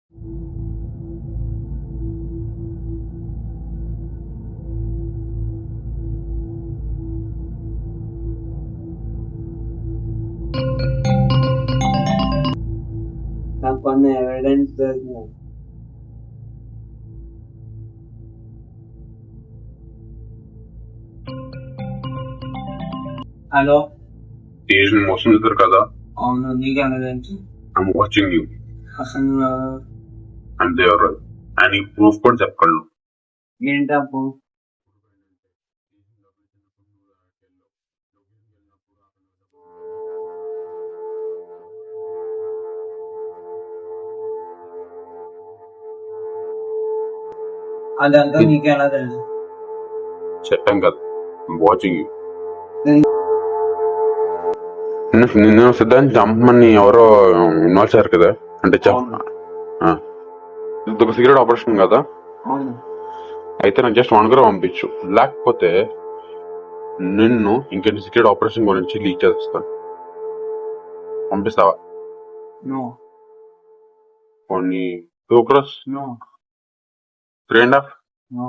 నాకు కొన్ని ఎవిడెన్స్ దొరికినాయి. హలో, స్టేషన్ మోసం చేస్తారు కదా. అవును, నీకెలా తెలుసు? ఐఎమ్ వాచింగ్ యూ అసలు అండ్ దేవర్ అండ్ ఈ ప్రూఫ్ కూడా చెప్పగలను. ఏంటప్పు? అదంతా నీకెలా తెలుసు? చెప్పాం కదా, ఐఎమ్ వాచింగ్ యూ. నిన్ను సిద్ధాంతి చంపమని ఎవరో ఇన్వాల్వ్ చేశారు కదా, అంటే ఇది ఒక సీక్రెట్ ఆపరేషన్ కదా. అవును. అయితే నాకు జస్ట్ 1 గ్రామ్ పంపించు, లేకపోతే నిన్ను ఇంకెన్ని సీక్రెట్ ఆపరేషన్ గురించి లీక్ చేస్తాను. పంపిస్తావా? నో. కొన్ని 2 crores, నో. 3.5. నో.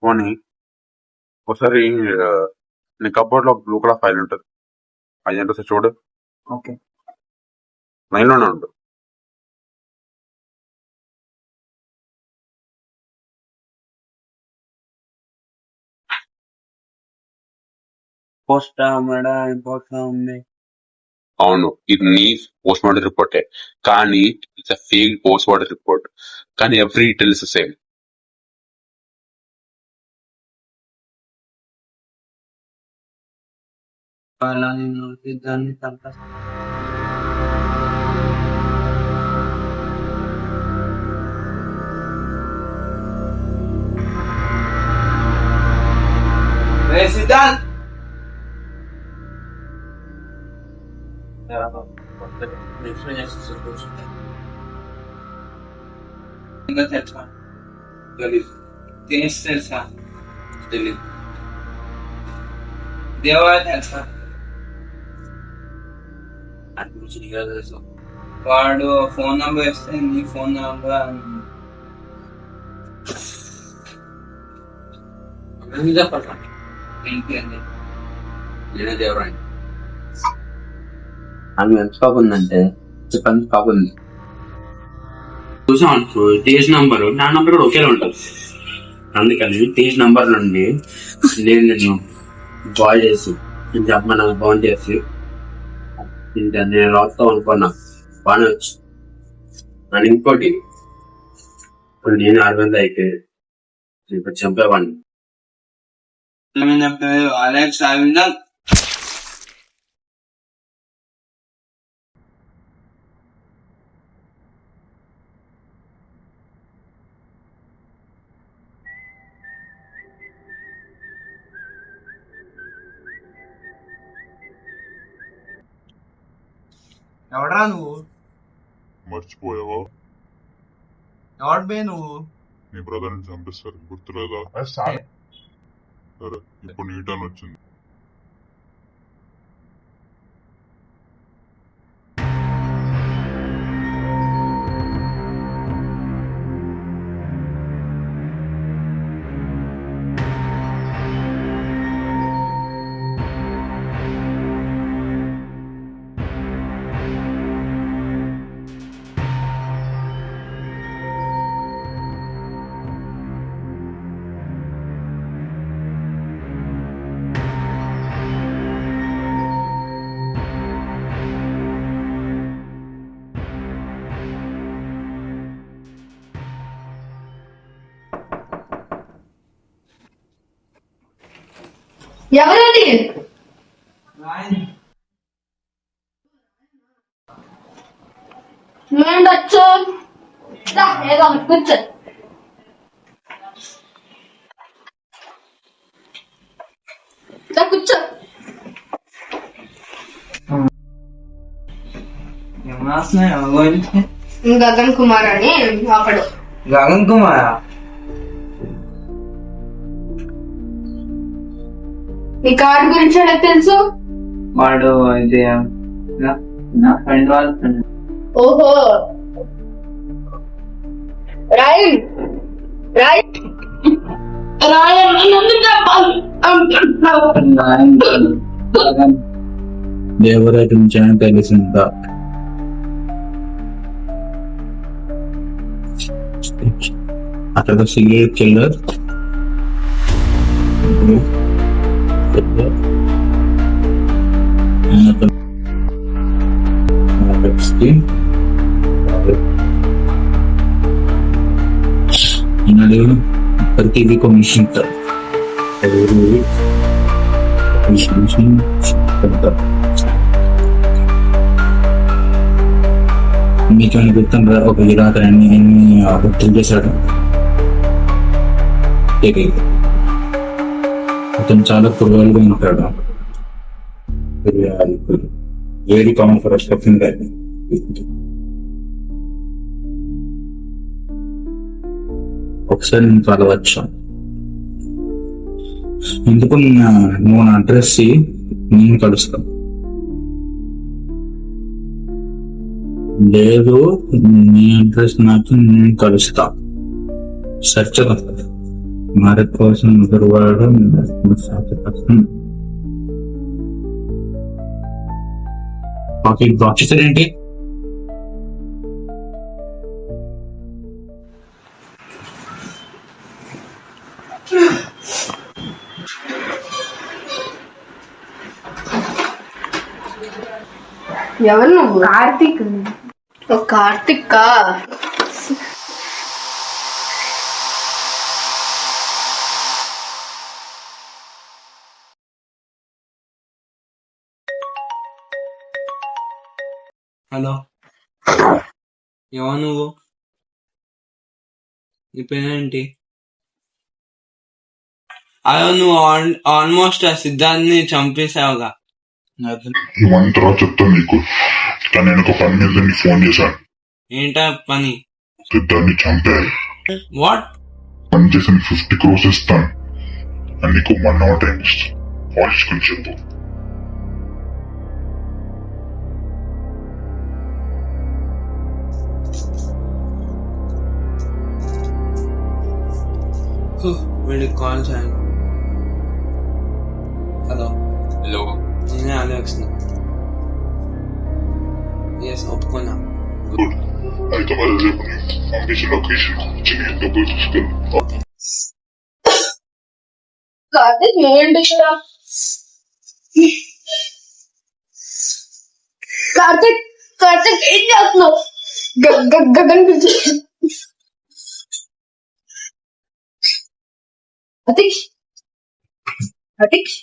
పోనీ ఒకసారి నీ కబోర్డ్ లో బ్లూ కలర్ ఫైల్ ఉంటుంది, అది ఏంటో ఒకసారి చూడు. ఓకే. లైన్ లోనే ఉండు. పోస్ట్ రిపోర్ట్ ఉంది. అవును, ఇది నీ పోస్ట్ మార్టం రిపోర్టే, కానీ it's fake post mortem report, కానీ ఎవ్రీ డీటెయిల్ ఇస్ సేమ్. అలా నేను దాన్ని చంపేస్తా. సిద్ధాంత్, తెలుసా? దినేష్ తెలుసా? తెలీదు. దేవా తెలుసా? తెలుసు. వాడు ఫోన్ నంబర్ ఇస్తే నీ ఫోన్ నంబర్ ఏంటి అండి? నేనే దేవరాయ్. అది ఎంత స్టాక్ ఉందంటే చెప్పండి, స్టాక్ ఉంది. చూసాను తేజ్ నంబర్, నా నంబర్ కూడా ఒకేలా ఉంటుంది. అందుకని తేజ్ నంబర్ నుండి నేను బాయ్ చేసి చెప్పమన్నా ఫోన్ చేసి ఇంకా నేను రాస్తాం అనుకున్నా బాగానే వచ్చు. అని ఇంకోటి ఇప్పుడు నేను 600 అయితే ఇప్పుడు చంపేవాడిని. అలెక్స్ అవిందా ఎవడరా నువ్వు? మర్చిపోయావా? ఎవడు బే నువ్వు? నీ బ్రదర్ని చంపిస్తారు, గుర్తులేదా? సరే, ఇప్పుడు నీ టర్న్ వచ్చింది. ఎవరండి? నువ్వేంటచ్చు? ఏదో కూర్చో. కూర్చో. గగన్ కుమార్ అని ఒకడు. గగన్ కుమార్? నీ కార్డు గురించి నాకు తెలుసు. వాడు ఇది నా ఫ్రెండ్ వాళ్ళ ఫ్రెండ్. ఓహో రాయన్ రాయన్ రాయన్ నన్ను చెప్పాలి. దేవరాజు నుంచి అని తెలిసిందా? అతడు సీరియల్ కిల్లర్. ప్రతిదీ కమిషన్ మీకు గుర్తుందా? ఒక విరాతరాన్ని ఎన్ని హత్యలు చేశాడు. అతను చాలా క్రూయల్గా ఉంటాడు. వెరీ కామన్ ఫర్ ఒకసారి నేను కలవచ్చు. ఎందుకు నువ్వు నా అడ్రస్ నేను కలుస్తా. లేదు, నీ అడ్రస్ నాకు నేను కలుస్తా. సర్చ్ మారే కోసం ఎదురువాడు బాక్స్ ఏంటి? ఎవరు నువ్వు? కార్తీక్. కార్తీక్ హలో, ఎవరు నువ్వు? నీ పేరేంటి? అయ్యో, నువ్వు ఆల్మోస్ట్ ఆ సిద్ధార్థ్ని చంపేశావుగా. ఇవన్నీ తర్వాత చెప్తాను నీకు. కానీ నేను ఒక పని మీద నీకు ఫోన్ చేశాను. ఏంటా పని? సిద్ధాన్ని చంపారు. వాట్? పని చేసి 50 crores ఇస్తాను. అండ్ నీకు 1 hour టైం ఇస్తాను. ఆలోచించుకుని చెప్పు. వీడికి కాల్ చేయాలి. హలో, హలో, నేనే అలెక్స్ని. ఎస్, ఒప్పుకున్నా. గుడ్. అయితే మరి రేపు నీకు పంపించిన లొకేషన్ వచ్చి నేను డబ్బులు తీసుకెళ్ళి. కార్తీక్ నువ్వేంటి ఇక్కడ? కార్తీక్ కార్తీక్ ఏం చేస్తున్నావు? గగన్ కార్తీక్ కార్తీక్ కార్తీక్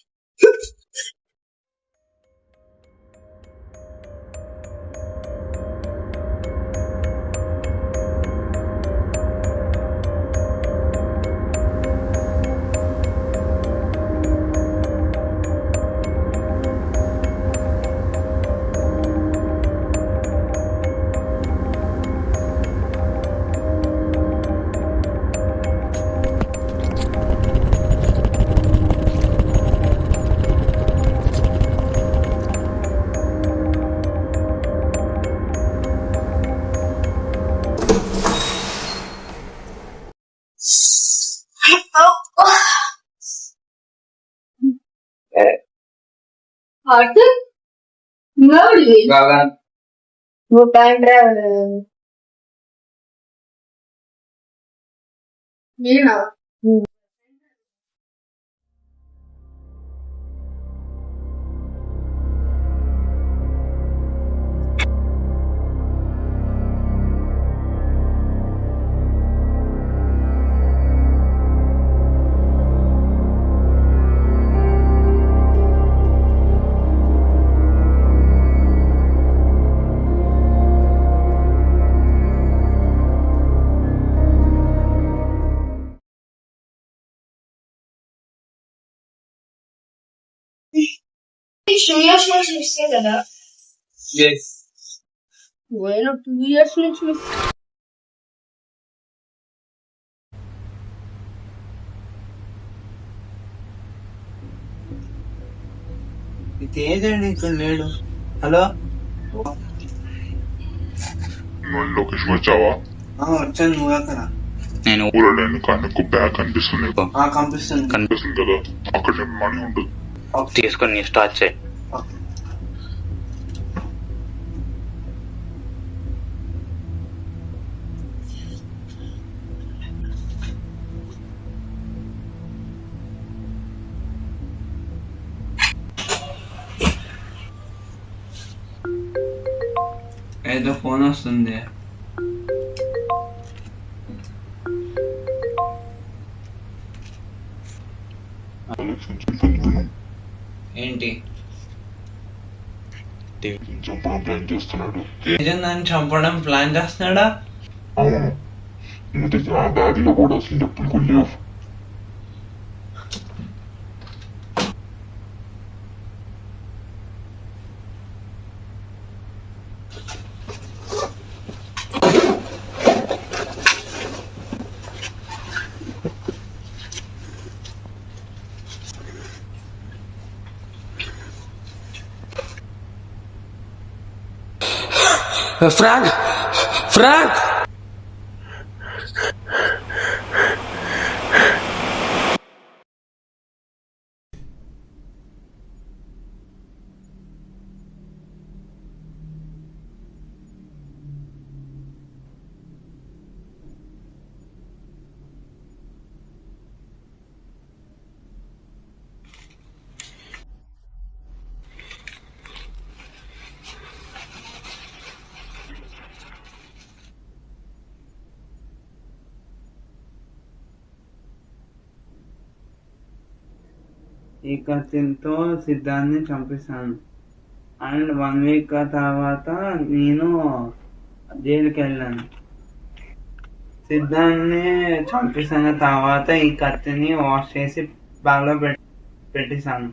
నువ్వు గగన్, నువ్వు టైం డ్రైవర్ నేనా? Two years నుంచి మిస్ కదా? ఎస్. నేను 2 years నుంచి మిస్. తేజ్ అండి ఇక్కడ లేడు. హలో, నువ్వు లొకేషన్ వచ్చావా? వచ్చాను. నువ్వు అక్కడ నేను ఊరలో కనుక్కు బ్యాగ్ కనిపిస్తుంది కనిపిస్తుంది. కనిపిస్తుంది కదా, అక్కడ మనీ ఉంటుంది. తీసుకొని స్టార్ట్ చేయి. ఏదో ఫోన్ వస్తుంది. ఏంటి? చంపడం ప్లాన్ చేస్తున్నాడు. నిజం దాన్ని చంపడం ప్లాన్ చేస్తున్నాడా? అవును, ఆ బ్యాగ్ లో కూడా అసలు డబ్బులు కొలేవు. ఫ్రాంక్ ఈ కత్తితో సిద్ధాన్ని చంపిస్తాను. అండ్ 1 వీక్ తర్వాత నేను జైలుకి వెళ్ళాను. సిద్ధాన్ని చంపేసిన తర్వాత ఈ కత్తిని వాష్ చేసి బ్యాగ్లో పెట్టేశాను.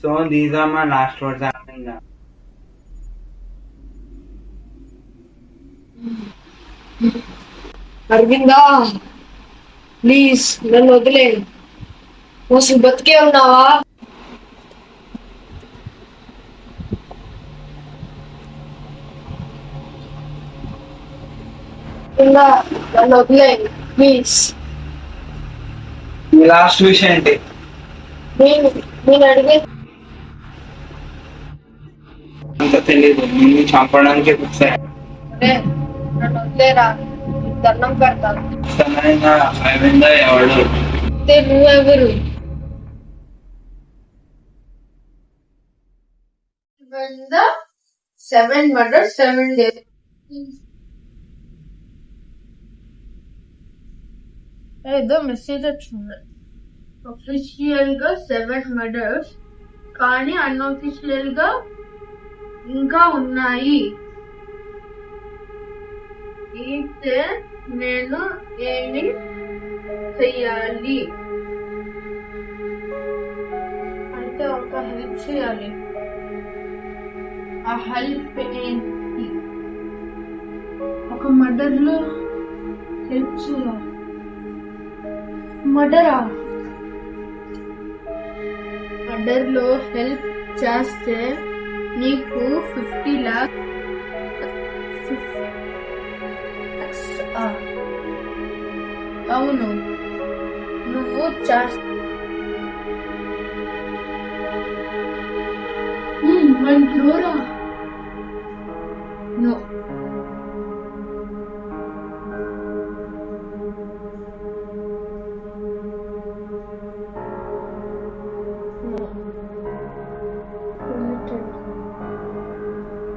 So these are my last words. అరవిందా, ప్లీజ్ నన్ను వదిలే. నువ్వు అసలు బతికే ఉన్నావా? నన్ను వదిలే ప్లీజ్. లాస్ట్ విషయం ఏంటి? నేను అడిగే అంత తెలీదు. నిన్ను చంపడానికి నన్ను వదిలేరా, దండం పెడతాను. అరవింద ఎవడు? నువ్వెవరు? 7 murders 7 days. ఏదో మెసేజ్ వచ్చింది. అఫీషియల్ గా 7 మర్డర్స్, కానీ అన్అఫీషియల్ గా ఇంకా ఉన్నాయి. అయితే నేను ఏమి చెయ్యాలి? అంటే ఒక హెల్ప్ చేయాలి. ఆ హెల్ప్ ఏంటి? ఒక మర్డర్ లో హెల్ప్ చేయాలి. మర్డరా? మర్డర్ లో హెల్ప్ చేస్తే నీకు 50 lakhs. అవును, నువ్వు చేస్తా. 1 crore? No.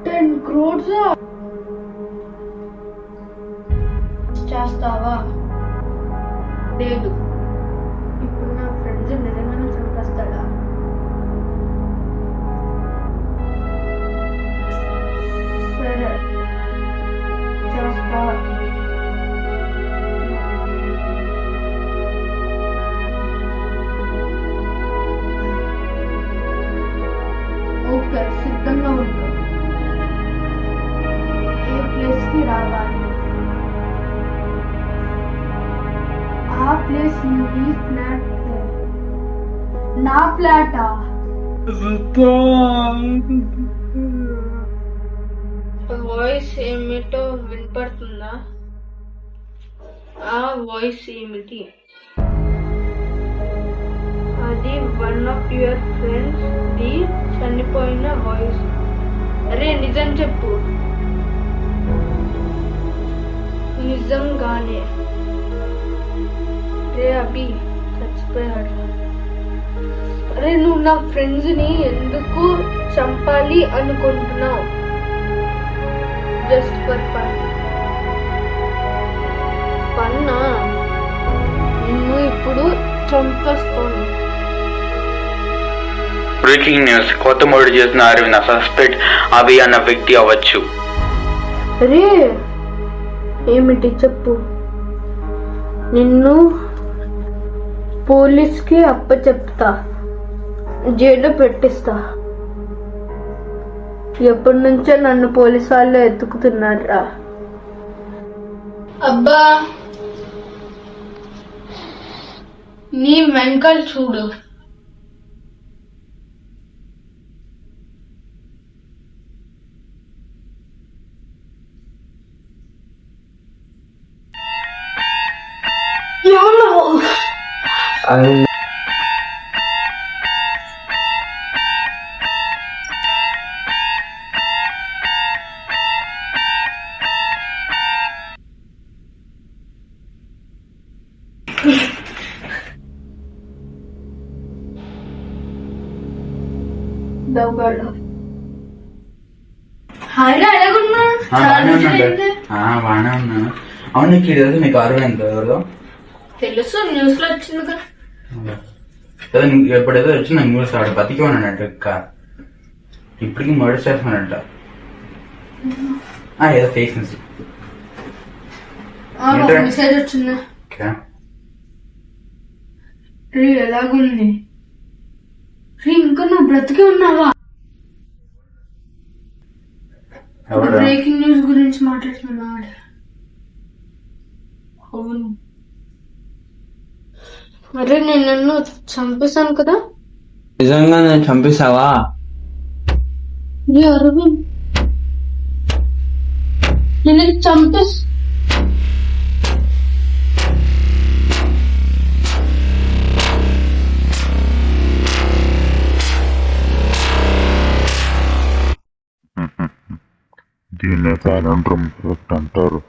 $10 crores? చేస్తావా? లేదు. ఇప్పుడు నా ఫ్రెండ్స్ నిజంగానే చంపేస్తాడా? సరే, చేస్తా. ఓకే, సిద్ధంగా ఉండు. ఏ ప్లేస్ కి రావాలి? ఆ ప్లేస్ నీ ఫ్లాట్. నా ఫ్లాటా? వాయిస్ ఏమిటో వినపడుతుందా? ఆ వాయిస్ ఏమిటి? అది one of your friends the చనిపోయిన వాయిస్. అరే నిజం చెప్పు. నిజంగానే రే అభి చచ్చిపోయాడు. అరే నువ్వు నా ఫ్రెండ్స్ ని ఎందుకు చంపాలి అనుకుంటున్నావు? Just for fun. పన్నా నిన్ను ఇప్పుడు చంపేస్తాను. బ్రేకింగ్ న్యూస్, కొత్త మర్డర్ చేసిన అరవింద్ సస్పెక్ట్ అభి అన్న వ్యక్తి అవ్వచ్చు. అరే ఏమిటి చెప్పు. నిన్ను పోలీస్కి అప్పచెప్తా, జైల్లో పెట్టిస్తా. ఎప్పటి నుంచో నన్ను పోలీసు వాళ్ళు ఎత్తుకుతున్నారా. అబ్బా నీ వెనకాల చూడు. బాగానే ఉన్నాను. అవును నీకు ఈరోజు నీకు అరవింద్ ఎవరు తెలుసు, న్యూస్ లో వచ్చింది కదా. ఎప్పుడేదో వచ్చిన న్యూస్ ఆడు బతికి ఉన్నాడంట. ఇప్పటికి మర్డర్ చేస్తున్నాడంట. ఏదో ఫేక్ న్యూస్ మెసేజ్ వచ్చింది. ఎలాగుంది ఇంకా నువ్వు బ్రతికి ఉన్నావా? బ్రేకింగ్ న్యూస్ గురించి మాట్లాడుతున్నాడు. అవును. అరే నేను నన్ను చంపేశాను కదా. నిజంగా నేను చంపేశావా? అరవింద్ నేను చంపేసి దీన్నే సాయంత్రం అంటారు.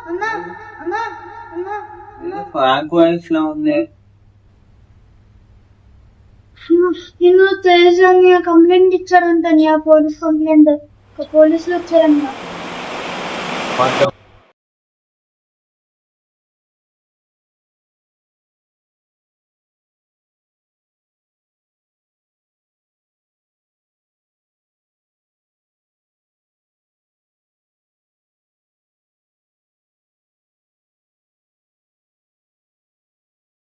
అన్నా అన్నా అన్నా అన్నా ఫ్రాంక్ వాయిస్ లో ఉంది. నేను తేజ అని కంప్లైంట్ ఇచ్చారంట, నీ ఆ పోలీస్ కంప్లైంట్. పోలీసులు వచ్చారంట.